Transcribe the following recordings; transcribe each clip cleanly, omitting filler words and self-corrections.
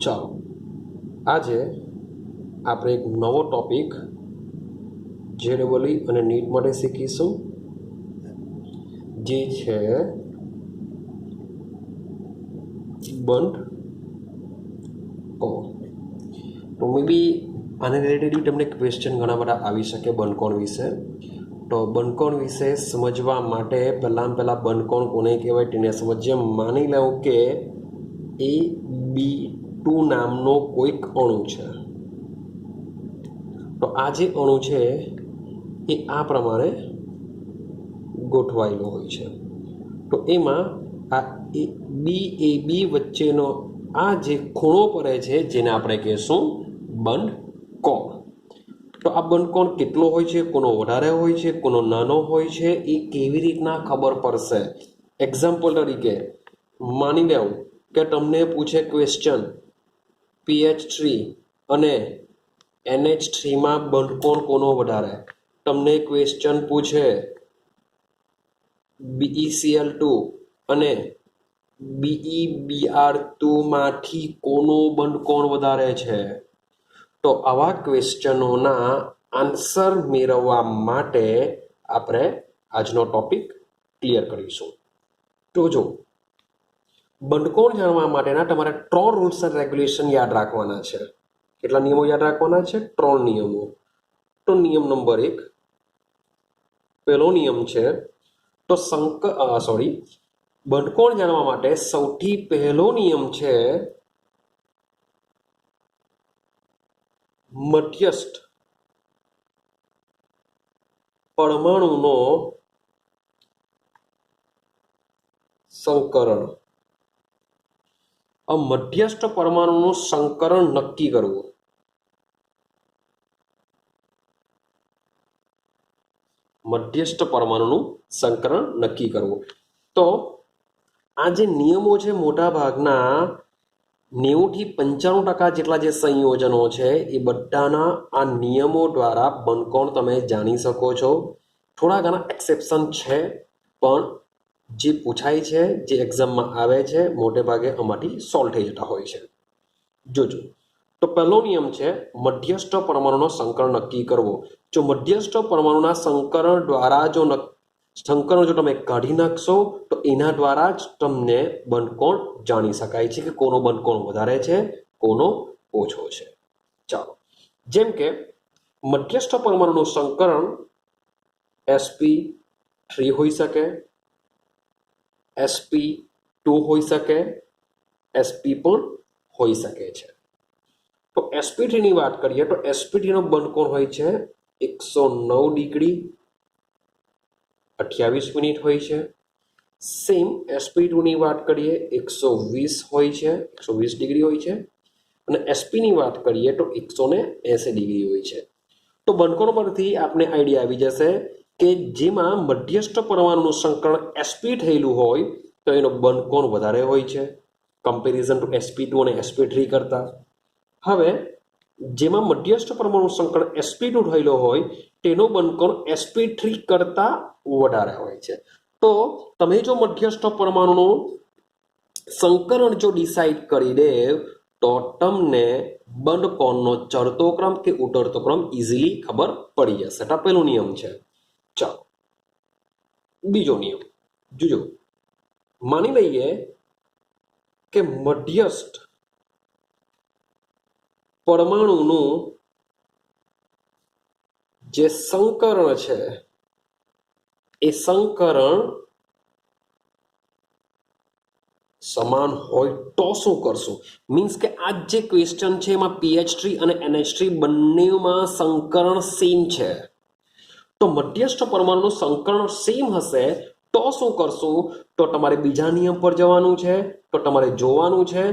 ચાલો આજે આપણે એક નવો ટોપિક JEE અને નીટ માટે શીખીશું, જે છે બંધ કોણ. તો મે બી આને રિલેટેડ તમને ક્વેશ્ચન ઘણા બધા આવી શકે બંધ કોણ વિશે. તો બંધ કોણ વિશે સમજવા માટે પહેલાં બંધ કોણ કોને કહેવાય તેને સમજીએ. માની લઉં કે AB2 નામનો કોઈક અણુ છે. તો આ જે અણુ છે એ આ પ્રમાણે ગોઠવાયેલો હોય છે. તો એમાં આ BAB વચ્ચેનો આ જે ખૂણો પડે છે જેને આપણે કહેશું બંધ કોણ. તો આ બંધ કોણ કેટલો હોય છે, કોનો વધારે હોય છે, કોનો નાનો હોય છે, એ કેવી રીતના ખબર પડશે? એક્ઝામ્પલ તરીકે માની લેવું કે તમને પૂછે ક્વેશ્ચન PH3 અને NH3માં બંધ કોણ કોનો વધારે. તમને ક્વેશ્ચન પૂછે BeCl2 અને BeBr2 માંથી કોનો બંધ કોણ વધારે છે. તો આવા ક્વેશ્ચનોના આન્સર મેળવવા માટે આપણે આજનો ટોપિક ક્લિયર કરીશું. તો જો બંધકોણ જાણવા માટેના તમારે 3 રૂલ્સ એન્ડ રેગ્યુલેશન યાદ રાખવાના છે. કેટલા નિયમો યાદ રાખવાના છે? 3 નિયમો. તો નિયમ નંબર 1, પહેલો નિયમ છે તો બંધકોણ જાણવા માટે સૌથી પહેલો નિયમ છે મધ્યસ્થ પરમાણુનો સંકરણ. આ મધ્યસ્થ પરમાણુનું સંકરણ નક્કી કરવું. મધ્યસ્થ પરમાણુનું સંકરણ નક્કી કરવું. તો આ જે નિયમો છે મોટા ભાગના 90 થી 95% જેટલા જે સંયોજનો છે એ બધાના આ નિયમો દ્વારા બંધકોણ તમે જાણી શકો છો. થોડા ઘણા એક્સેપ્શન છે, પણ જે પૂછાય છે, જે એક્ઝામમાં આવે છે, મોટે ભાગે આમાંથી સોલ્વ થઈ જતા હોય છે. જોજો, તો પહેલો નિયમ છે મધ્યસ્થ પરમાણુનો સંકરણ નક્કી કરવો. જો મધ્યસ્થ પરમાણુના સંકરણ દ્વારા સંકરણ જો તમે કાઢી નાખશો તો એના દ્વારા જ તમને બંધકોણ જાણી શકાય છે કે કોનો બંધકોણ વધારે છે, કોનો ઓછો છે. ચાલો, જેમ કે મધ્યસ્થ પરમાણુનું સંકરણ sp3 હોઈ શકે, sp2 હોઈ શકે, sp પણ હોઈ શકે છે. તો sp3 ની વાત કરીએ તો sp3 નો બંધકોણ હોય છે 109 ડિગ્રી 28 મિનિટ હોય છે. સેમ sp2 ની વાત કરીએ 120 હોય છે, 120 ડિગ્રી હોય છે. અને sp ની વાત કરીએ તો 180 ડિગ્રી હોય છે. તો બંધકોણ પરથી આપણે આઈડિયા આવી જશે કે જેમાં મધ્યસ્થ પરમાણુનું સંકરણ sp થયેલું હોય તો એનો બંધકોણ વધારે હોય છે કમ્પેરિઝન ટુ sp2 અને sp3 કરતા. હવે જેમાં મધ્યસ્થ પરમાણુ સંકરણ sp2 થયેલો હોય તેનો બંધકોણ sp3 કરતા વધારે હોય છે. તો તમે જો મધ્યસ્થ પરમાણુનું સંકરણ જો ડિસાઇડ કરી દે તો તમને બંધકોણનો ચડતો ક્રમ કે ઉતરતો ક્રમ ઇઝીલી ખબર પડી જશે. આ પહેલો નિયમ છે. ચાલો, બીજો નિયમ જોજો. માની લઈએ કે મધ્યસ્થ પરમાણુનું જે સંકરણ છે એ સંકરણ સમાન હોય તો શું કરશું? મીન્સ કે આ જે ક્વેશ્ચન છે એમાં PH3 અને NH3 બંનેમાં સંકરણ સેમ છે. તો મધ્યસ્થ પરમાણુનું સંકરણ સેમ હશે તો શું કરશું? તો તમારે બીજા નિયમ પર જવાનું છે. તો તમારે જોવાનું છે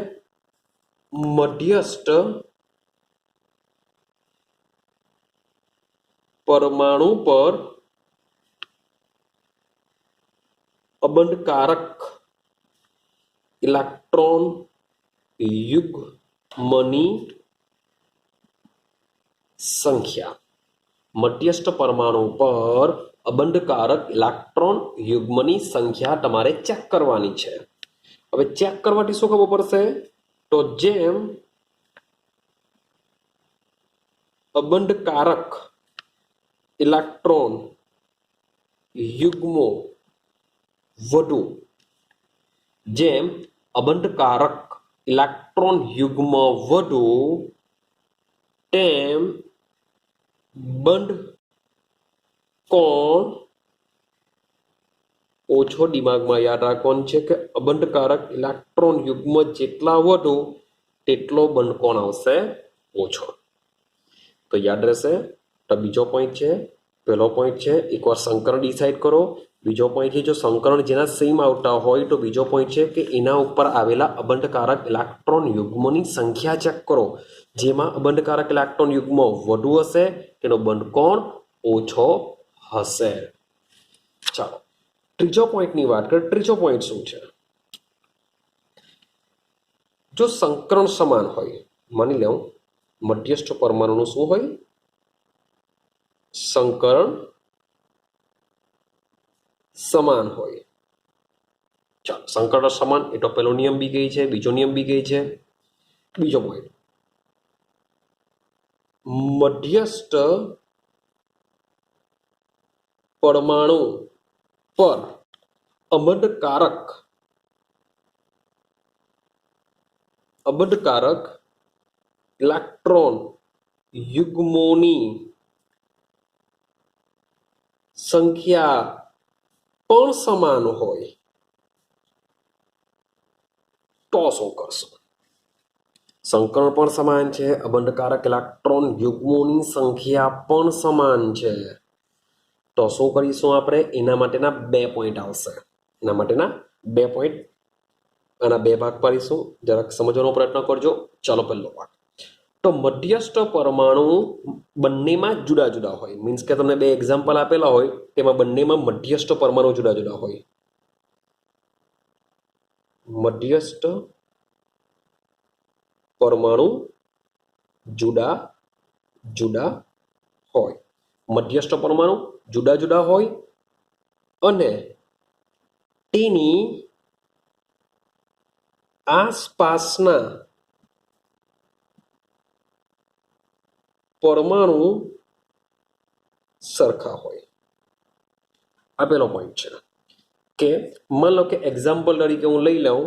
મધ્યસ્થ પરમાણુ પર અબંધકારક ઇલેક્ટ્રોન યુગ્મની સંખ્યા. મધ્યસ્થ પરમાણુ પર અબંધકારક ઇલેક્ટ્રોન યુગ્મની સંખ્યા તમારે ચેક કરવાની છે. હવે ચેક કરવાથી શું ખબર પડશે? તો જેમ અબંધકારક ઇલેક્ટ્રોન યુગ્મો વધુ, જેમ અબંધકારક ઇલેક્ટ્રોન યુગ્મ વધુ તેમ બંધ કોણ ઓછો. દિમાગમાં યાદ રાખવાનું છે કે અબંધકારક ઇલેક્ટ્રોન યુગ્મ જેટલા વધુ તેટલો બંધ કોણ આવશે ઓછો. તો યાદ રહેશે. તો બીજો પોઈન્ટ છે, પહેલો પોઈન્ટ છે એકવાર સંકરણ ડિસાઇડ કરો. બીજો પોઈન્ટ છે જો સંકરણ જેના સેમ આવતા હોય તો બીજો પોઈન્ટ છે કે એના ઉપર આવેલા અબંધકારક ઇલેક્ટ્રોન યુગ્મની સંખ્યા ચેક કરો. જેમાં અબંધકારક ઇલેક્ટ્રોન યુગ્મ વધુ હશે તેનો બંધ કોણ ઓછો હશે. ચાલો ત્રીજો પોઈન્ટની વાત કરીએ. ત્રીજો પોઈન્ટ શું છે? જો સંકરણ સમાન હોય, માની લો મધ્યસ્થ પરમાણુનું શું હોય? સંકરણ સમાન હોય. ચાલો સંકરણ સમાન એ તો પેલો નિયમ બી ગઈ છે, બીજો નિયમ બી ગઈ છે. બીજો પોઈન્ટ, મધ્યસ્થ પરમાણુ પર અબંધકારક ઇલેક્ટ્રોન યુગ્મોની સંખ્યા પણ સમાન હોય તો શું કરશો? સંકરણ પણ સમાન છે, અબંધકારક ઇલેક્ટ્રોન યુગ્મોની સંખ્યા પણ સમાન છે, તો શું કરીશું આપણે? એના માટેના 2 પોઈન્ટ આવશે. એના માટેના 2 પોઈન્ટ, આના 2 ભાગ પાડીશું. જરાક સમજવાનો પ્રયત્ન કરજો. ચાલો પહેલો ભાગ. તો મધ્યસ્થ પરમાણુ બંનેમાં જુદા જુદા હોય. મીન્સ કે તમને 2 એક્ઝામ્પલ આપેલા હોય તેમાં બંનેમાં મધ્યસ્થ પરમાણુ જુદા જુદા હોય. મધ્યસ્થ પરમાણુ જુદા જુદા હોય. મધ્યસ્થ પરમાણુ જુદા જુદા હોય અને તેની આસપાસના પરમાણુ સરખા હોય. આ પહેલો પોઈન્ટ છે કે માન લો કે એક્ઝામ્પલ તરીકે હું લઈ લઉં,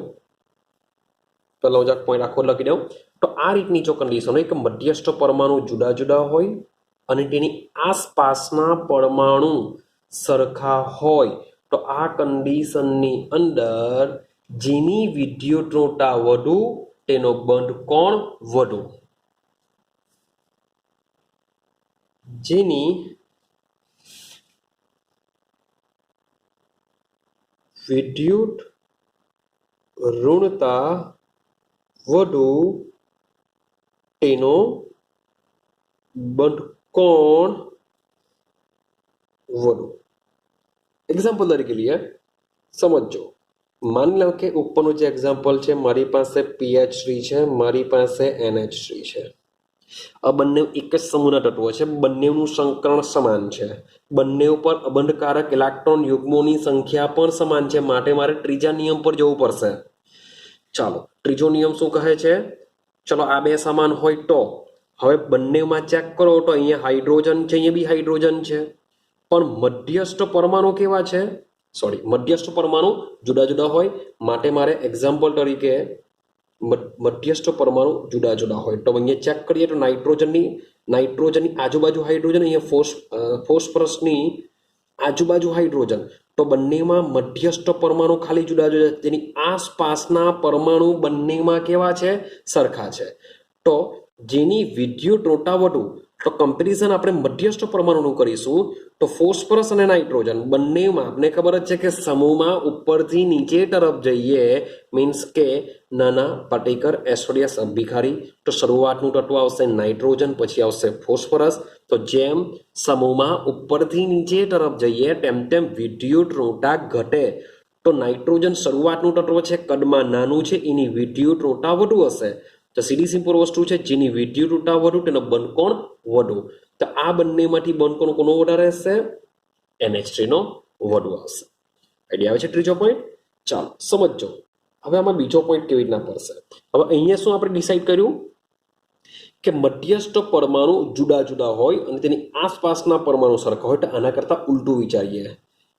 પહેલો જ પોઈન્ટ આખો લખી દઉં. તો આ રીતની જો કન્ડિશન હોય કે મધ્યસ્થ પરમાણુ જુદા જુદા હોય અને તેની આસપાસના પરમાણુ સરખા હોય, તો આ કન્ડિશનની અંદર જેની વિદ્યુતઋણતા વધુ તેનો બંધ કોણ વધુ. જેની વિદ્યુત ઋણતા વધુ તેનો બંધ કોણ વધુ. એક્ઝામ્પલ તરીકે લઈએ, સમજો. માની લો કે ઉપરનું જે એક્ઝામ્પલ છે, મારી પાસે PH3 છે, મારી પાસે NH3 છે. આ બંને એક જ સમૂહના તત્વો છે, બંનેનું સંકરણ સમાન છે, બંને ઉપર અબંધકારક ઇલેક્ટ્રોન યુગ્મોની સંખ્યા પણ સમાન છે, માટે મારે ત્રીજા નિયમ પર જવું પડશે. ચાલો ત્રીજો નિયમ શું કહે છે? ચલો આ 2 સમાન હોય તો હવે બંનેમાં ચેક કરો તો અહીંયા હાઇડ્રોજન છે, અહીંયા બી હાઇડ્રોજન છે, પણ મધ્યસ્થ પરમાણુ કેવા છે? મધ્યસ્થ પરમાણુ જુદા જુદા હોય, માટે મારે એક્ઝામ્પલ તરીકે મધ્યસ્થ પરમાણુ જુદા જુદા હોય તો અહીંયા ચેક કરીએ તો નાઇટ્રોજનની આજુબાજુ હાઇડ્રોજન, અહીંયા ફોસ્ફરસની આજુબાજુ હાઇડ્રોજન, તો બંનેમાં મધ્યસ્થ પરમાણુ ખાલી જુદા જુદા, તેની આસપાસના પરમાણુ બંનેમાં કેવા છે? સરખા છે. તો જેની વિદ્યુતઋણતા વધુ, તો કમ્પેરિઝન આપણે મધ્યસ્થ પરમાણુનું કરીશું તો ફોસ્ફરસ અને નાઇટ્રોજન બંનેમાં આપણે ખબર જ છે કે સમૂહમાં ઉપરથી નીચે તરફ જઈએ, મીન્સ કે નાના પાર્ટિકલ એસોડિયસ અભિખારી, તો શરૂઆતનું તત્વ આવશે નાઇટ્રોજન, પછી આવશે ફોસ્ફરસ. તો જેમ સમૂહમાં ઉપરથી નીચે તરફ જઈએ તેમ તેમ વિદ્યુતઋણતા ઘટે. તો નાઇટ્રોજન શરૂઆતનું તત્વ છે, કદમાં નાનું છે, એની વિદ્યુતઋણતા વધુ હશે. તો સીધી સિમ્પલ વસ્તુ છે, જેની વિદ્યુતઋણતા વધુ તેનો બંધ કોણ વધુ. તો આ બંનેમાંથી બંધ કોણ કોનો વધારે હશે? NH3 નો વધુ આવશે. આઈડિયા આવે છે? ત્રીજો પોઈન્ટ. ચાલો સમજો. હવે આમાં બીજો પોઈન્ટ કેવી રીતના પડશે? હવે અહીંયા શું આપણે ડિસાઈડ કર્યું કે મધ્યસ્થ પરમાણુ જુદા જુદા હોય અને તેની આસપાસના પરમાણુ સરખા હોય, તો આના કરતાં ઉલટું વિચારીએ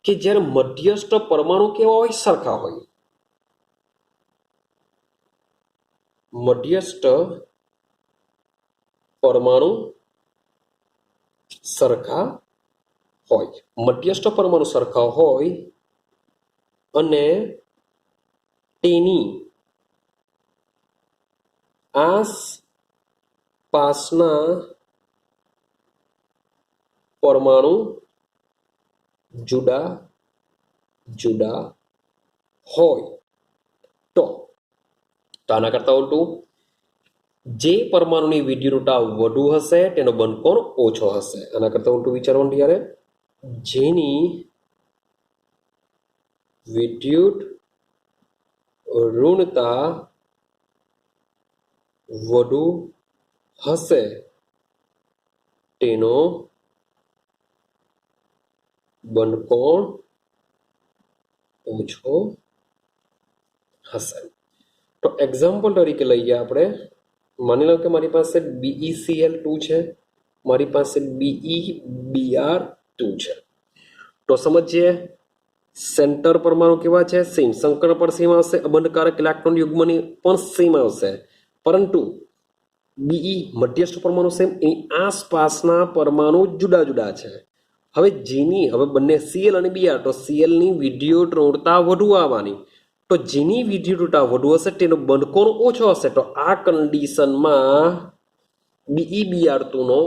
કે જ્યારે મધ્યસ્થ પરમાણુ કેવા હોય? સરખા હોય. મધ્યસ્થ પરમાણુ સરખા હોય. મધ્યસ્થ પરમાણુ સરખા હોય અને તેની આસપાસના પરમાણુ જુદા જુદા હોય તો આના કરતાં ઉલટું, જે પરમાણુની વિદ્યુતતા વધુ હશે તેનો બંધકોણ ઓછો હશે. આના કરતાં ઉલટું વિચારવાનું ત્યારે, જેની વિદ્યુત ઋણતા વધુ હશે તેનો બંધકોણ ઓછો હશે. તો એક્ઝામ્પલ તરીકે લઈએ આપણે. માની લો કે મારી પાસે BeCl2 છે, મારી પાસે BeBr2 છે. તો સમજીએ, સેન્ટર પરમાણુ કેવા છે? સેમ. સંકર પર સેમ આવશે, અબંધકારક ઇલેક્ટ્રોન યુગ્મની પણ સેમ આવશે, પરંતુ Be મધ્યસ્થ પરમાણુ સેમ, એની આસપાસના પરમાણુ જુદા જુદા છે. હવે બંને Cl અને Br, તો Cl ની વિદ્યુત ઋણતા વધુ આવવાની, તો જેની વિદ્યુતતા વધુ હશે તેનો બંધકોણ ઓછો હશે. તો આ કન્ડિશનમાં BeBr2 નો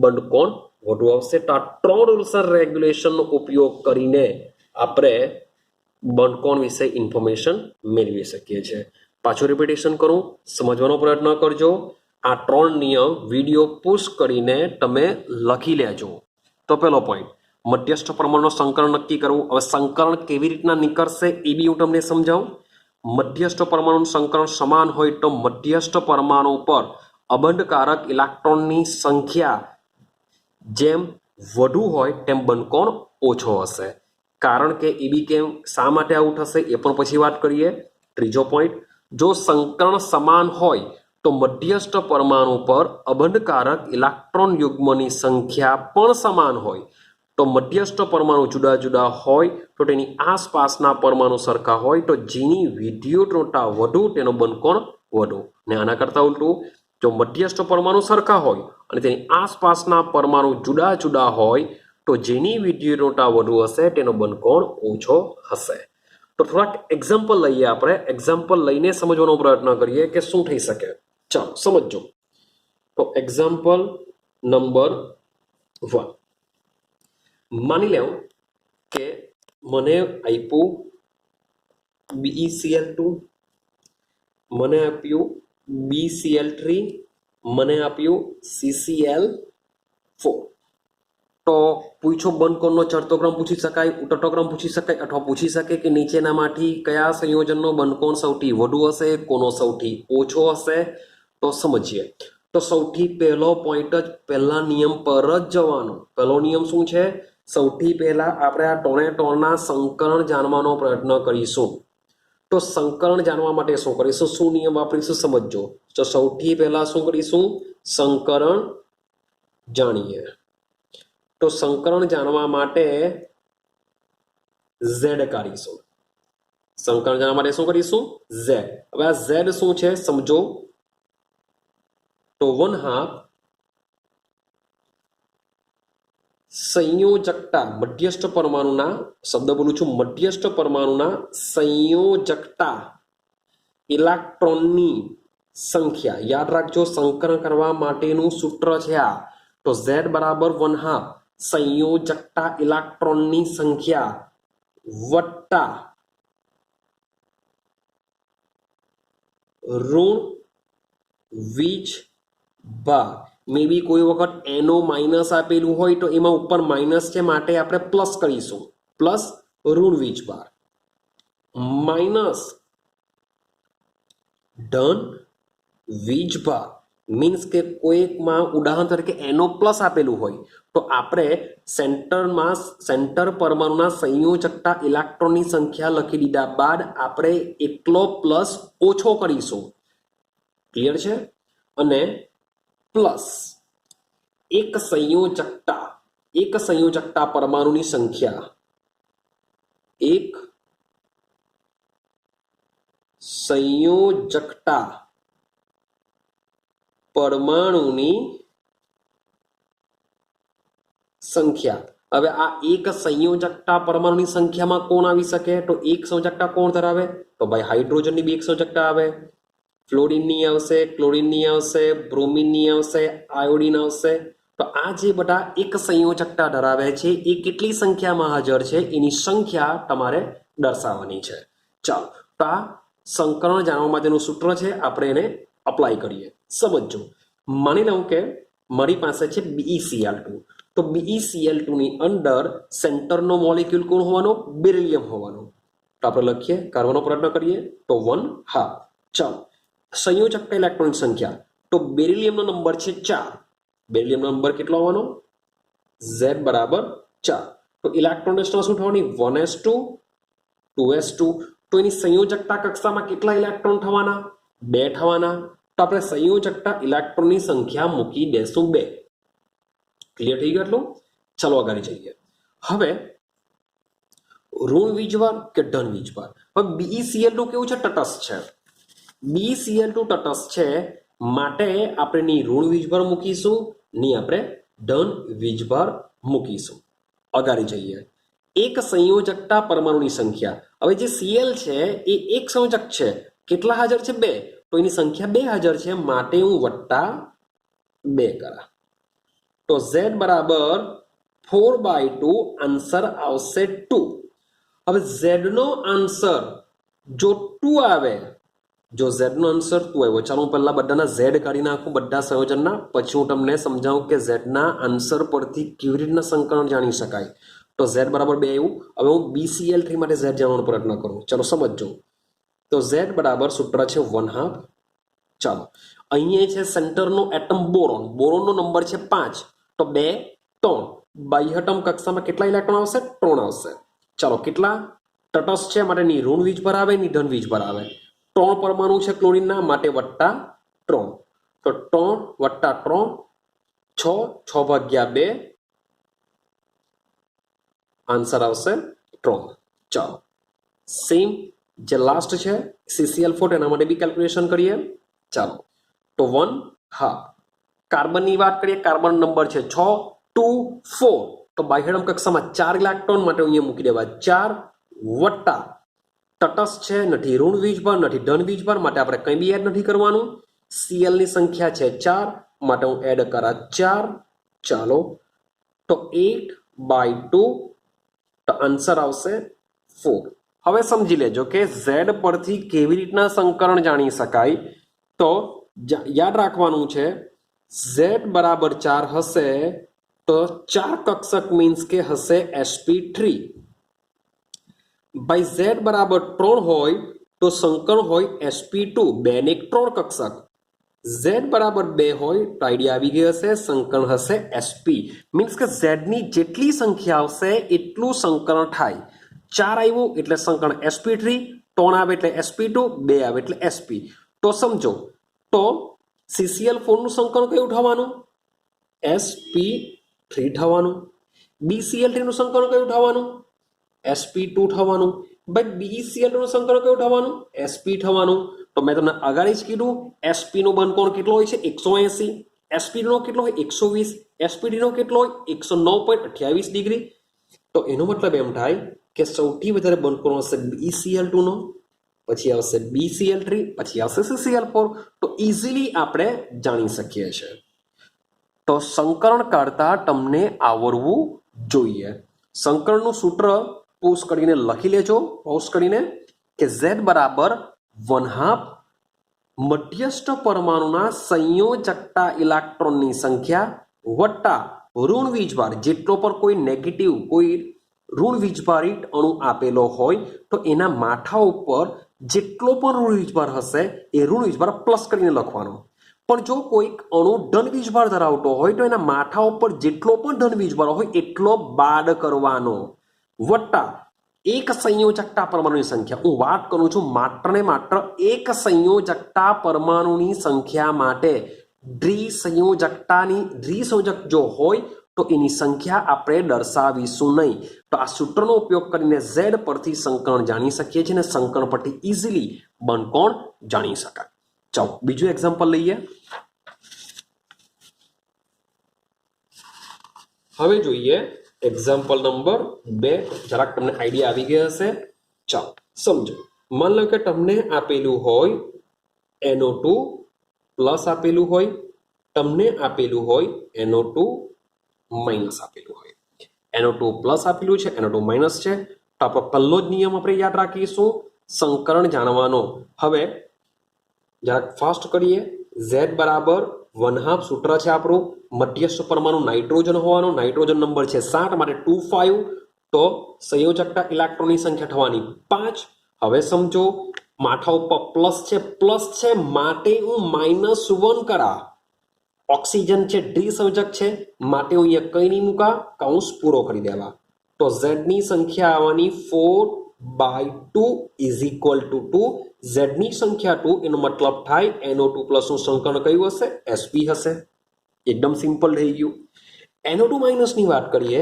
બંધકોણ વધુ આવશે. તો આ 3 રૂલ્સ એન્ડ રેગ્યુલેશનનો ઉપયોગ કરીને આપણે બંધકોણ વિશે ઇન્ફોર્મેશન મેળવી શકીએ છીએ. પાછું રિપીટેશન કરું, સમજવાનો પ્રયત્ન કરજો. આ 3 નિયમ વિડીયો પુશ કરીને તમે લખી લેજો. તો પહેલો પોઈન્ટ, મધ્યસ્થ પરમાણુનું સંકલન નક્કી કરવું. હવે સંકલન કેવી રીતના નીકળશે એ બી હું તમને સમજાવું. મધ્યસ્થ પરમાણુનું સંકલન સમાન હોય તો મધ્યસ્થ પરમાણુ પર અબંધકારક ઇલેક્ટ્રોનની સંખ્યા જેમ વધુ હોય તેમ બંધકોણ ઓછો હશે. કારણ કે એ બી કેમ, શા માટે આવું થશે એ પણ પછી વાત કરીએ. ત્રીજો પોઈન્ટ, જો સંકલન સમાન હોય તો મધ્યસ્થ પરમાણુ પર અબંધકારક ઇલેક્ટ્રોન યુગ્મની સંખ્યા પણ સમાન હોય. તો મધ્યસ્થ પરમાણુ જુદા જુદા હોય તો તેની આસપાસના પરમાણુ સરખા હોય, તો જેની વિદ્યુત ઋણતા વધુ તેનો બંધકોણ વધુ. ને આના કરતાં ઉલટું, જો મધ્યસ્થ પરમાણુ સરખા હોય અને તેની આસપાસના પરમાણુ જુદા જુદા હોય તો જેની વિદ્યુત ઋણતા વધુ હશે તેનો બંધકોણ ઓછો હશે. તો થોડાક એક્ઝામ્પલ લઈએ આપણે. એક્ઝામ્પલ લઈને સમજવાનો પ્રયત્ન કરીએ કે શું થઈ શકે. ચાલો સમજો. તો એક્ઝામ્પલ નંબર 1, માની લો કે મને આપ્યું BeCl2, મને આપ્યું BCl3, મને આપ્યું CCl4. તો પૂછો બંધકોણનો ચડતો ક્રમ પૂછી શકાય, ઉતરતો ક્રમ પૂછી શકાય, અથવા પૂછી શકે કે નીચેનામાંથી કયા સંયોજનનો બંધકોણ સૌથી વધુ હશે, કોનો સૌથી ઓછો હશે. તો સમજીએ. તો સૌથી પહેલો પોઈન્ટ જ પહેલા નિયમ પર જ જવાનો. પહેલો નિયમ શું છે? સૌથી પહેલા આપણે આ ટોર્નેટોના સંકલન જાણવાનો પ્રયત્ન કરીશું. તો સંકલન જાણવા માટે શું કરીશું, શું નિયમ વાપરીશું સમજો. તો સૌથી પહેલા શું કરીશું? સંકલન જાણીએ. તો સંકલન જાણવા માટે Z કાઢીશું. સંકલન જાણવા માટે શું કરીશું? Z. હવે આ Z શું છે સમજો. તો 1/2 સંયોજકતા, મધ્યસ્થ પરમાણુના, શબ્દ બોલું છું, મધ્યસ્થ પરમાણુના સંયોજકતા ઇલેક્ટ્રોનની સંખ્યા. યાદ રાખજો, સંકલન કરવા માટેનું સૂત્ર છે આ. તો Z બરાબર 1/2 સંયોજકતા ઇલેક્ટ્રોનની સંખ્યા વત્તા ઋણ વીજ ભાર. મે બી કોઈ વખત એનો માઇનસ આપેલું હોય તો એમાં ઉપર માઇનસ છે માટે આપણે પ્લસ કરીશું. પ્લસ ઋણ વીજ ભાર માઇનસ ધન વીજ ભાર. મીન્સ કે કોઈકમાં ઉદાહરણ તરીકે એનો પ્લસ આપેલું હોય તો આપણે સેન્ટર પરમાણુના સંયોજકતા ઇલેક્ટ્રોનની સંખ્યા લખી દીધા બાદ આપણે એકલો પ્લસ ઓછો કરીશું. ક્લિયર છે? અને પ્લસ એક સંયોજકતા પરમાણુની સંખ્યા, એક સંયોજકતા પરમાણુની સંખ્યા. હવે આ એક સંયોજકતા પરમાણુની સંખ્યામાં કોણ આવી શકે? તો એક સંયોજકતા કોણ ધરાવે? તો ભાઈ હાઇડ્રોજનની બી એક સંયોજકતા આવે, ફ્લોરિનની આવશે, ક્લોરિનની આવશે, બ્રોમિનની આવશે, આયોડિન આવશે. તો આ જે બધા એક સંયોજકતા ધરાવે છે એ કેટલી સંખ્યામાં હાજર છે એની સંખ્યા તમારે દર્શાવવાની છે. ચાલો, તો આ સંકરણ જાણવા માટેનું સૂત્ર છે, આપણે એને અપ્લાય કરીએ. સમજો, માની લઉં કે મારી પાસે છે BeCl2. તો BeCl2 ની અંદર સેન્ટરનો મોલેક્યુલ કોણ હોવાનો? બેરિલિયમ હોવાનો. તો આપણે લખીએ, કરવાનો પ્રયત્ન કરીએ. તો 1/2. ચાલો, સંયોજકતા ઇલેક્ટ્રોનની સંખ્યા, તો બેરિલિયમનો નંબર છે 4. બેરિલિયમનો નંબર કેટલો હોવાનો? Z બરાબર 4. તો ઇલેક્ટ્રોન રચના શું થવાની? 1s2 2s2. તો એની સંયોજકતા કક્ષામાં કેટલા ઇલેક્ટ્રોન થવાના? 2 થવાના. તો આપણે સંયોજકતા ઇલેક્ટ્રોનની સંખ્યા મૂકી દેશું 2. ક્લિયર થઈ ગયું એટલું? ચાલો આગળ જઈએ. હવે ઋણ વીજભાર કે ધન વીજભાર? હવે BeCl2 કેવું છે? તટસ્થ છે. BeCl2 તટસ્થ છે, માટે આપણે ની ઋણ વીજભાર મૂકીશું, ની આપણે ધન વીજભાર મૂકીશું. આગળ જઈએ. એક સંયોજકતા પરમાણુની સંખ્યા. હવે જે Cl છે એ એક સંયોજક છે, કેટલા હાજર છે? 2. તો એની સંખ્યા 2 હાજર છે, માટે હું +2 કરા. તો Z બરાબર 4/2. આન્સર આવશે 2. હવે Z નો આન્સર જો 2 આવે, જો Z નો આન્સર 2 આવ્યો, ચાલો હું પહેલા બધાના Z કાઢી નાખું, બધા સંયોજનના, પછી હું તમને સમજાવું કે Z ના આન્સર પરથી કેવી રીતના સંકલન જાણી શકાય. તો Z બરાબર 2 આવ્યું. હવે હું BeCl3 માટે Z જાણવાનો પ્રયત્ન કરું. ચાલો સમજો. તો Z બરાબર સૂત્ર છે 1/2. ચાલો, અહીંયા છે સેન્ટરનો એટમ બોરોન. બોરોનનો નંબર છે 5. તો 2 3. બાહ્યતમ કક્ષામાં કેટલા ઇલેક્ટ્રોન આવશે? 3 આવશે. ચાલો, કેટલા? તટસ્થ છે માટે ની ઋણ વીજભાર આવે, ની ધન વીજભાર આવે. 3 પરમાણુ છે ક્લોરીનના, માટે +3. તો 3 + 3 6. 6/2. આન્સર આવશે 3. ચાલો, સેમ જે લાસ્ટ છે CCl4, એના માટે બી કેલ્ક્યુલેશન કરીએ. ચાલો, તો 1/2. કાર્બનની વાત કરીએ, કાર્બન નંબર છે 6 2 4. તો બાહ્યતમ કક્ષામાં 4 ઇલેક્ટ્રોન, માટે અહીંયા મૂકી દેવા 4 વત્તા તટસ્થ છે, નથી ઋણ વીજભાર નથી ધન વીજભાર, માટે આપણે કંઈ બી એડ નથી કરવાનું. Cl ની સંખ્યા છે 4, માટે હું એડ કરા 4. ચાલો, તો 8/2. તો આન્સર આવશે 4. હવે સમજી લેજો કે Z પરથી કેવી રીતના સંકરણ જાણી શકાય. તો યાદ રાખવાનું છે, Z બરાબર 4 હશે તો 4 કક્ષક મીન્સ કે હશે sp3. ભાઈ Z બરાબર 3 હોય તો સંકરણ હોય sp2, 2 ને 3 કક્ષક. Z બરાબર 2 હોય તો આઈડિયા આવી ગઈ હશે, સંકરણ હશે sp. મીન્સ કે Z ની જેટલી સંખ્યા આવશે એટલું સંકરણ થાય. 4 આવ્યું એટલે સંકરણ sp3, 3 આવે એટલે sp2, 2 આવે એટલે sp. તો સમજો, તો CCl4 નું સંકરણ કયું થવાનું? sp3 થવાનું. BeCl3 નું સંકરણ કયું થવાનું? sp2 થવાનું. ભાઈ BeCl2 નું સંકરણ કયું થવાનું? sp થવાનું. તો મેં તમને આગળ જ કીધું, sp નો બંધકોણ કેટલો હોય છે? 180. sp નો કેટલો હોય? 120. sp નો કેટલો હોય? 109.28 ડિગ્રી. તો એનો મતલબ એમ થાય કે સૌથી વધારે બંધકોણ હશે BeCl2 નો, પછી આવશે BeCl3, પછી આવશે CCl4. તો ઇઝીલી આપણે જાણી શકીએ છીએ. તો સંકરણ કરતા તમને આવડવું જોઈએ. સંકરણનું સૂત્ર પોઝ કરીને લખી લેજો, પોઝ કરીને, કે Z બરાબર 1/2 મધ્યસ્થ પરમાણુના સંયોજકતા ઇલેક્ટ્રોનની સંખ્યા વત્તા ઋણ વીજભાર, જેટલો પર કોઈ નેગેટિવ, કોઈ ઋણ વિજભારિત અણુ આપેલો હોય તો એના માથા ઉપર જેટલો પણ ઋણ વિજભાર હશે એ ઋણ વિજભાર પ્લસ કરીને લખવાનો. પણ જો કોઈક અણુ ધન વિજભાર ધરાવતો હોય તો એના માથા ઉપર જેટલો પણ ધન વિજભાર હોય એટલો બાદ કરવાનો. વત્તા એક સંયોજકતા પરમાણુની સંખ્યા, હું વાત કરું છું માત્ર ને માત્ર એક સંયોજકતા પરમાણુની સંખ્યા માટે દ્વિસંયોજક જો હોય તો એની સંખ્યા આપણે દર્શાવીશું નહીં. તો આ સૂત્રનો ઉપયોગ કરીને ઝેડ પરથી સંકલન જાણી શકીએ છીએ અને સંકલન પરથી ઇઝીલી બંધકોણ જાણી શકાય. ચાલો બીજું એક્ઝામ્પલ લઈએ. હવે જોઈએ એક્ઝામ્પલ નંબર 2. જરાક તમને આઈડિયા આવી ગયા હશે. ચાલો સમજો. માની લો કે તમને આપેલું હોય NO2 પ્લસ આપેલું હોય, તમને આપેલું હોય NO2 માઇનસ આપેલું હોય. NO2 પ્લસ આપેલું છે, NO2 માઇનસ છે. તો આપણો પહેલો જ નિયમ આપણે યાદ રાખીશું, સંકરણ જાણવાનો. હવે જરાક ફાસ્ટ કરીએ. Z બરાબર 1/2 સૂત્ર છે આપણું. મધ્યસ્થ પરમાણુ નાઇટ્રોજન હોવાનો, નાઇટ્રોજન નંબર છે 7 માટે 2 5. તો સંયોજકતા ઇલેક્ટ્રોનની સંખ્યા થવાની 5. હવે સમજો માથા ઉપર પ્લસ છે માટે હું -1 કરા. ઓક્સિજન છે દ્વિસંયોજક છે માટે હું અહીંયા કઈ નહીં મૂકા, કૌંસ પૂરો કરી દેવા. તો Z ની સંખ્યા આવવાની 4/2 ઇઝ ઇક્વલ ટુ 2. Z ની સંખ્યા 2 એનો મતલબ થાય NO2 પ્લસ નું સંકલન કયું હશે? Sp હશે. એકદમ સિમ્પલ થઈ ગયું. NO2 માઇનસ ની વાત કરીએ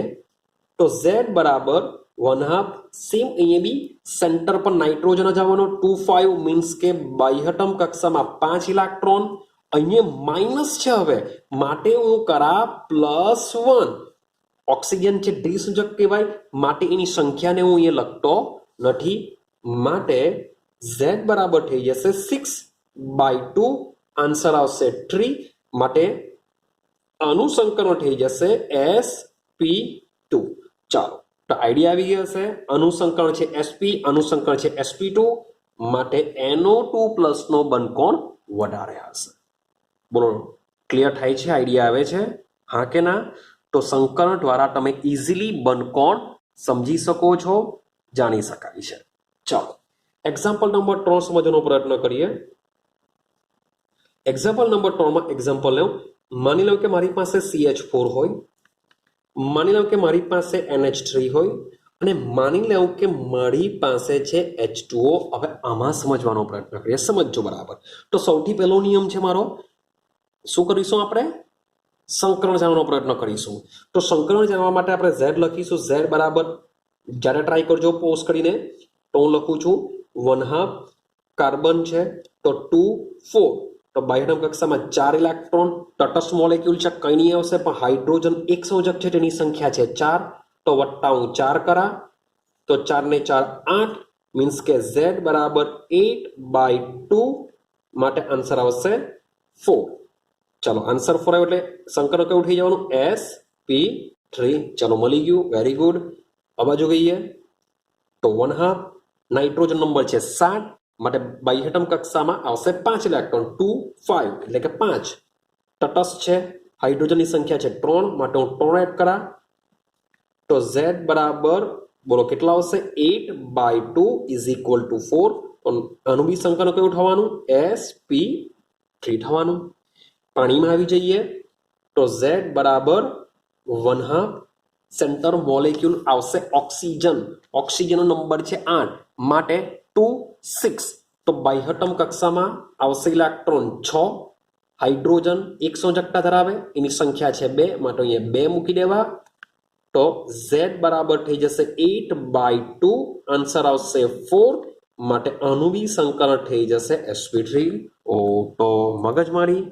તો Z બરાબર 1/2. સેમ અહીંયા બી સેન્ટર પર નાઇટ્રોજન જ આવવાનો 2 5 મીન્સ કે બાહ્યતમ કક્ષામાં 5 ઇલેક્ટ્રોન. અહીંયા માઇનસ છે હવે માટે હું કરા +1. ઓક્સિજન છે દ્વિસંયોજક કહેવાય માટે એની સંખ્યાને હું અહીંયા લખતો નથી. માટે Z બરાબર થઈ જશે 6/2. આન્સર આવશે 3. માટે આનું સંકલન થઈ જશે sp2. ચાલો તો આઈડિયા આવી ગયો હશે. અનુસંકરણ છે sp, અનુસંકરણ છે sp2 માટે NO2 પ્લસ નો બંધકોણ વધારે હશે. બોલો ક્લિયર થાય છે? આઈડિયા આવે છે? હા કે ના? તો સંકલન દ્વારા તમે ઇઝીલી બંધકોણ સમજી શકો છો, જાણી શકાય છે. ચાલો એક્ઝામ્પલ નંબર 3 સમજવાનો પ્રયત્ન કરીએ. એક્ઝામ્પલ નંબર 3 માં એક્ઝામ્પલ લેવું. માની લો કે મારી પાસે CH4 હોય, માની લો કે મારી પાસે NH3 હોય અને માની લો કે મારી પાસે છે H2O. હવે આમાં સમજવાનો પ્રયત્ન કરીએ. સમજો બરાબર. તો સૌથી પહેલો નિયમ છે મારો, શું કરીશું આપણે? સંકલન જાણવાનો પ્રયત્ન કરીશું. તો સંકલન જાણવા માટે આપણે Z લખીશું. Z બરાબર, જ્યારે ટ્રાય કરજો પોઝ કરીને, તો હું લખું છું 1/2. કાર્બન છે તો 2 4. તો બાહ્યતમ કક્ષામાં 4 ઇલેક્ટ્રોન. તટસ્થ મોલેક્યુલ છે, કઈ નહીં આવશે પણ હાઇડ્રોજન એક સંયોજક છે તેની સંખ્યા છે 4. તો વત્તા હું 4 કરા તો 4 ને 4 8 મીન્સ કે Z બરાબર 8/2 માટે આન્સર આવશે 4. ચલો આન્સર 4 આવ્યો એટલે સંકલન કયું થઈ જવાનું? sp3. ચલો મળી ગયું, વેરી ગુડ. આ બાજુ ગઈએ તો 1/2. નાઇટ્રોજન નંબર છે 7 માટે બાહ્યતમ કક્ષામાં આવશે 5 ઇલેક્ટ્રોન 2 5 એટલે કે 5. તટસ્થ છે, હાઇડ્રોજનની સંખ્યા છે 3 માટે હું 3 એડ કરા તો Z બરાબર બોલો કેટલા આવશે? 8/2 ઇઝ ઇક્વલ ટુ 4. તો આનું બી સંકલન કયું થવાનું? sp3 થવાનું. પાણીમાં આવી જઈએ તો Z બરાબર 1/2. સેન્ટર મોલેક્યુલ આવશે ઓક્સિજન. ઓક્સિજનનો નંબર છે 8 માટે 2 6. તો બાહ્યતમ કક્ષામાં આવશે ઇલેક્ટ્રોન 6. હાઇડ્રોજન એક સંયોજકતા ધરાવે, એની સંખ્યા છે 2 માટે અહીંયા 2 મૂકી દેવા. તો Z બરાબર થઈ જશે 8/2. આન્સર આવશે 4 માટે આનું બી સંકલન થઈ જશે sp3. તો મગજમારી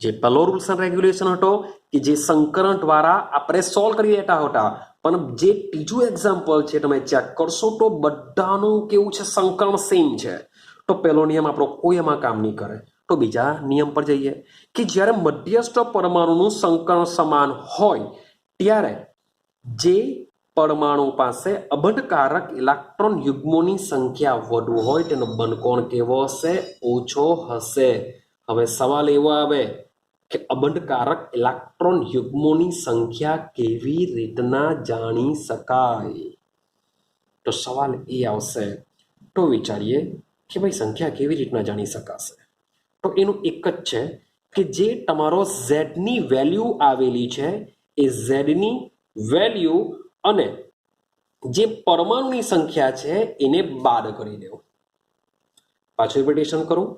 જે પહેલો રૂલ્સ એન્ડ રેગ્યુલેશન હતો કે જે સંકલન દ્વારા આપણે સોલ્વ કરી લેતા હતા, પણ જે ત્રીજું એક્ઝામ્પલ છે તમે ચેક કરશો તો બધાનું કેવું છે? સંકલન સેમ છે. તો પહેલો નિયમ આપણો કોઈ એમાં કામ નહીં કરે. તો બીજા નિયમ પર જઈએ કે જ્યારે મધ્યસ્થ પરમાણુનું સંકલન સમાન હોય ત્યારે જે પરમાણુ પાસે અબંધકારક ઇલેક્ટ્રોન યુગ્મોની સંખ્યા વધુ હોય તેનો બંધકોણ કેવો હશે? ઓછો હશે. હવે સવાલ એવો આવે કે અબંધકારક ઇલેક્ટ્રોન યુગ્મોની સંખ્યા કેવી રીતના જાણી શકાય? તો સવાલ એ આવશે. તો વિચારીએ કે ભાઈ સંખ્યા કેવી રીતના જાણી શકાશે? તો એનું એક જ છે કે જે તમારો Z ની વેલ્યુ આવેલી છે એ Z ની વેલ્યુ અને જે પરમાણુની સંખ્યા છે એને બાદ કરી દેવું. પાછું રિપીટેશન કરું.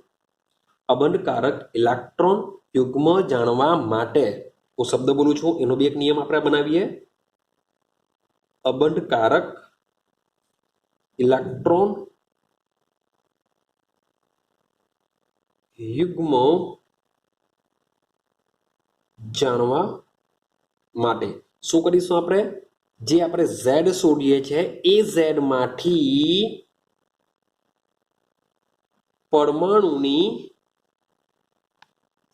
અબંધકારક ઇલેક્ટ્રોન યુગ્મ જાણવા માટે હું શબ્દ બોલું છું એનો બી એક નિયમ આપણે બનાવીએ. અબંધકારક ઇલેક્ટ્રોન યુગ્મ જાણવા માટે શું કરીશું આપણે? જે આપણે ઝેડ શોધીએ છીએ એ ઝેડ માંથી પરમાણુની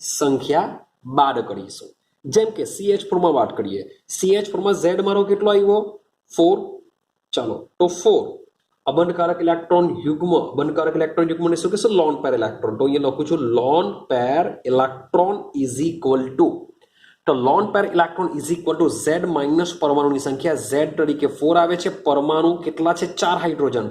સંખ્યા બાદ કરીશું. જેમ કે CH4 માં વાત કરીએ, CH4 માં ઝેડ મારો કેટલો આવ્યો? 4. ચાલો તો 4 અબંધકારક ઇલેક્ટ્રોન યુગ્મ, અબંધકારક ઇલેક્ટ્રોન યુગ્મને શું કહેશું? Lone pair electron. તો અહીંયા લખું છું lone pair electron is equal to, તો lone pair electron is equal to Z minus પરમાણુની સંખ્યા ઝેડ તરીકે 4 આવે છે. પરમાણુ કેટલા છે? 4 hydrogen.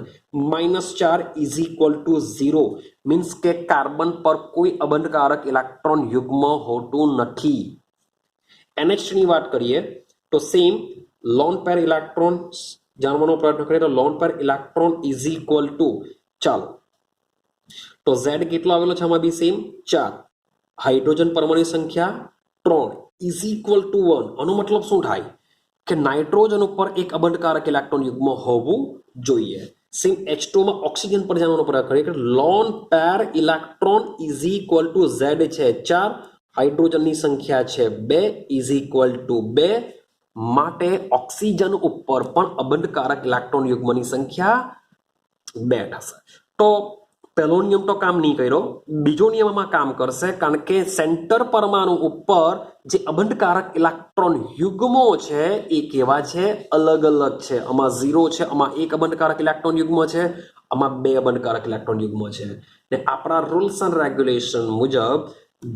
-4 is equal two 0 means કે કાર્બન પર કોઈ અબંધકારક ઇલેક્ટ્રોન યુગ્મ હોતું નથી. NH ની વાત કરીએ તો સેમ લોન પેર ઇલેક્ટ્રોન જાણવાનો પ્રયત્ન કરીએ તો lone pair electron is equal two, ચાલો તો ઝેડ કેટલો આવેલો છે આમાં બી સેમ 4, હાઇડ્રોજન પરમાણુની સંખ્યા 3 ઇઝ ઇક્વલ ટુ 1. આનો મતલબ શું થાય કે નાઇટ્રોજન ઉપર એક અબંધકારક ઇલેક્ટ્રોન યુગ્મ હોવું જોઈએ. સેમ H2 માં ઓક્સિજન પર જાણવાનો પ્રયત્ન કરીએ કે loan pair electron is equal to Z છે 4, હાઇડ્રોજનની સંખ્યા છે 2 ઇઝ ઇક્વલ ટુ 2. માટે ઓક્સિજન ઉપર પણ અબંધકારક ઇલેક્ટ્રોન યુગ્મની સંખ્યા 2 થશે. તો પહેલો નિયમ તો કામ નહીં કર્યો, બીજો નિયમમાં કામ કરશે કારણ કે સેન્ટર પરમાણુ ઉપર જે અબંધકારક ઇલેક્ટ્રોન યુગ્મો છે એ કેવા છે? અલગ અલગ છે. આમાં 0 છે, આમાં એક અબંધકારક ઇલેક્ટ્રોન યુગ્મ છે, આમાં 2 અબંધકારક ઇલેક્ટ્રોન યુગ્મ છે. ને આપણા રૂલ્સ એન્ડ રેગ્યુલેશન મુજબ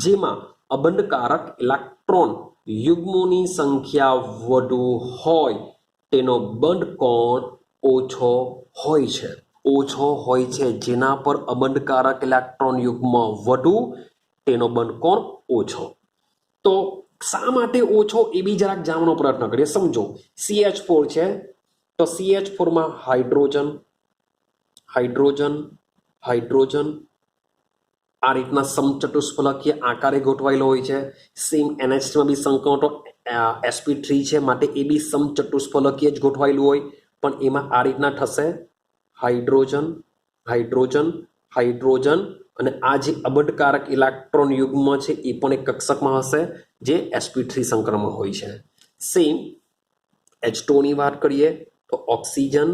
જેમાં અબંધકારક ઇલેક્ટ્રોન યુગ્મોની સંખ્યા વધુ હોય તેનો બંધ કોણ ઓછો હોય છે. ઓછો હોય છે જેના પર અબંધકારક ઇલેક્ટ્રોન યુગ્મ વધુ તેનો બંધ કોણ ઓછો. તો શા માટે ઓછો એ બી જરાક જાણવાનો પ્રયત્ન કરીએ. સમજો CH4 છે તો CH4 માં હાઇડ્રોજન હાઇડ્રોજન હાઇડ્રોજન આ રીતના સમચતુષ્ફલકીય આકારે ગોઠવાયેલો હોય છે. સેમ NH માં બી સંકળો sp3 છે માટે એ બી સમચતુષ્ફલકીય જ ગોઠવાયેલું હોય, પણ એમાં આ રીતના થશે હાઇડ્રોજન હાઇડ્રોજન હાઇડ્રોજન અને આ જે અબંધકારક ઇલેક્ટ્રોન યુગ્મ છે એ પણ એક કક્ષકમાં હશે જે sp3 સંક્રમણ હોય છે. સેમ H2 ની વાત કરીએ તો ઓક્સિજન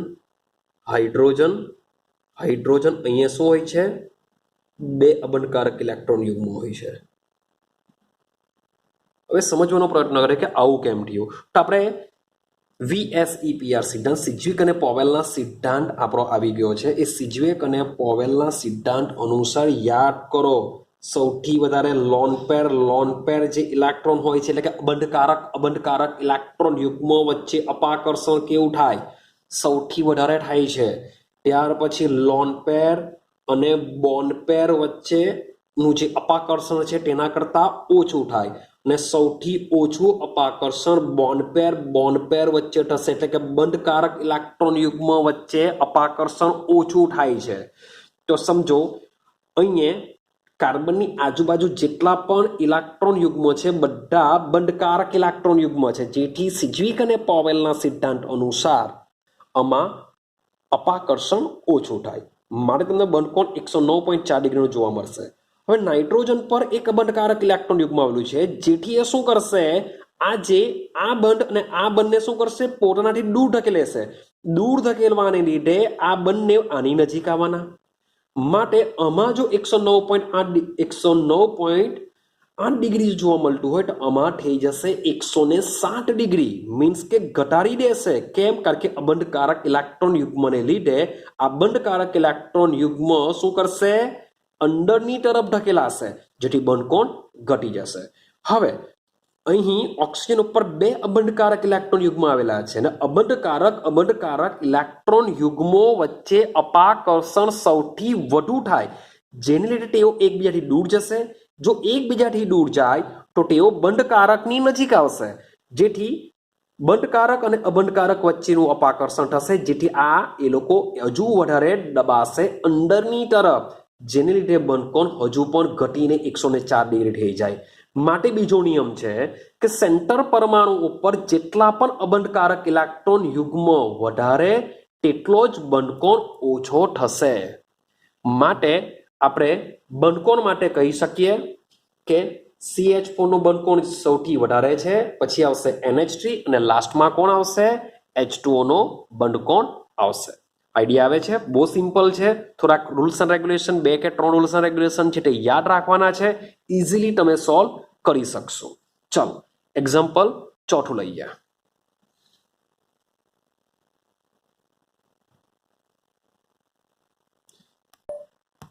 હાઇડ્રોજન હાઇડ્રોજન અહીંયા શું હોય છે? 2 અબંધકારક ઇલેક્ટ્રોન યુગ્મ હોય છે. હવે સમજવાનો પ્રયત્ન કરીએ કે આવું કેમ થયું. તો આપણે VSEPR સિદ્ધાંત, સિજ્વિક અને પોવેલના સિદ્ધાંત આપણો આવી ગયો છે. એ સિજ્વિક અને પોવેલના સિદ્ધાંત અનુસાર યાદ કરો સૌથી વધારે લોન પેર જે ઇલેક્ટ્રોન હોય છે એટલે કે અબંધકારક ઇલેક્ટ્રોન યુગ્મ વચ્ચે અપાકર્ષણ કેવું થાય? સૌથી વધારે થાય છે. ત્યાર પછી લોન પેર અને બોન્ડ પેર વચ્ચેનું જે અપાકર્ષણ છે તેના કરતાં ઓછું થાય અને સૌથી ઓછું અપાકર્ષણ બોન્ડ પેર વચ્ચે થશે એટલે કે બંધકારક ઇલેક્ટ્રોન યુગ્મ વચ્ચે અપાકર્ષણ ઓછું થાય છે. તો સમજો અહીંયા કાર્બનની આજુબાજુ જેટલા પણ ઇલેક્ટ્રોન યુગ્મ છે બધા બંધકારક ઇલેક્ટ્રોન યુગ્મ છે, જેથી સિજ્વિક અને પોવેલના સિદ્ધાંત અનુસાર આમાં અપાકર્ષણ ઓછું થાય. મારે તમને બંધ કોણ 109.4 ડિગ્રીનું જોવા મળશે. હવે નાઇટ્રોજન પર એક અબંધકારક ઇલેક્ટ્રોન યુગ્મ આવેલું છે જેથી એ શું કરશે? આ બંધ અને આ બંને શું કરશે? પોતાનાથી દૂર ધકેલી લેશે. દૂર ધકેલવાને લીધે આ બંને આની નજીક આવવાના. માટે આમાં જો 109.8 ડિગ્રી જોવા મળતું હોય તો આમાં થઈ જશે 107 ડિગ્રી. મીન્સ કે ઘટાડી દેશે. કેમ? કારણ કે અબંધકારક ઇલેક્ટ્રોન યુગ્મને લીધે આ બંધકારક ઇલેક્ટ્રોન યુગ્મ શું કરશે? અંદરની તરફ ધકેલાશે, જેથી બંધ કોણ ઘટી જશે. હવે અહીં ઓક્સિજન ઉપર 2 અબંધકારક ઇલેક્ટ્રોન યુગ્મ આવેલા છે અને અબંધકારક ઇલેક્ટ્રોન યુગ્મો વચ્ચે અપાકર્ષણ સૌથી વધુ થાય, જેને લીધે તેઓ એકબીજાથી દૂર જશે. જો એકબીજાથી દૂર જાય તો તેઓ બંધકારકની નજીક આવશે, જેથી બંધકારક અને અબંધકારક વચ્ચેનું અપાકર્ષણ થશે, જેથી એ લોકો હજુ વધારે દબાશે અંદરની તરફ, જેને લીધે બંધ કોણ હજુ પણ ઘટીને 104 ડિગ્રી થઈ જાય. માટે બીજો નિયમ છે કે સેન્ટર પરમાણુ ઉપર જેટલા પણ અબંધકારક ઇલેક્ટ્રોન યુગ્મ વધારે તેટલો જ બંધકોણ ઓછો થશે. માટે આપણે બંધકોણ માટે કહી શકીએ કે CH4 નું બંધકોણ સૌથી વધારે છે, પછી આવશે NH3 અને લાસ્ટમાં કોણ આવશે? H2O નો બંધકોણ આવશે. આઈડિયા આવે છે? બહુ સિમ્પલ છે. થોડાક રૂલ્સ એન્ડ રેગ્યુલેશન, 2 કે 3 રૂલ્સ એન્ડ રેગ્યુલેશન છે તે યાદ રાખવાના છે. ઇઝીલી તમે સોલ્વ કરી શકશો. ચલો એક્ઝામ્પલ ચોથું લઈએ.